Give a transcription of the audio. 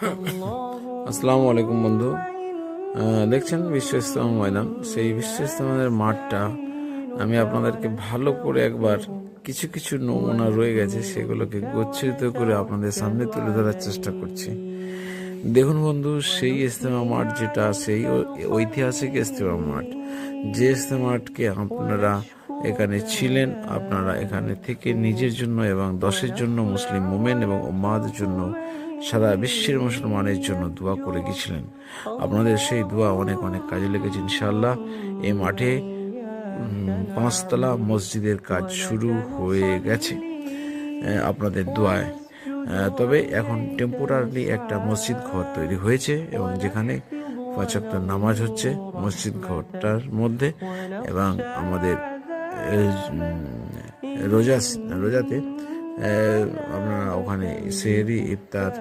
আসসালামু আলাইকুম বন্ধু। দেখছেন বিশ্ব ইজতেমা ময়দান। সেই বিশ্ব ইজতেমার মাঠটা আমি আপনাদেরকে ভালো করে একবার কিছু কিছু নমুনা রয়ে গেছে সেগুলোকে গচ্ছিত করে আপনাদের সামনে তুলে ধরার চেষ্টা করছি। দেখুন বন্ধু, সেই ইজতেমা মাঠ যেটা সেই ঐতিহাসিক ইজতেমা মাঠ, যে ইজতেমা মাঠকে আপনারা এখানে ছিলেন, আপনারা এখানে থেকে নিজের জন্য এবং দশের জন্য মুসলিম মোমেন এবং উম্মাদের জন্য সারা বিশ্বের মুসলমানের জন্য দোয়া করে গেছিলেন। আপনাদের সেই দোয়া অনেক অনেক কাজে লেগেছে ইনশাআল্লাহ। এই মাঠে পাঁচতলা মসজিদের কাজ শুরু হয়ে গেছে আপনাদের দোয়ায়। তবে এখন টেম্পোরারি একটা মসজিদ ঘর তৈরি হয়েছে এবং যেখানে ৫ ওয়াক্ত নামাজ হচ্ছে মসজিদ ঘরটার মধ্যে। এবং আমাদের রোজাতে আপনারা ওখানে সেহরি ইফতার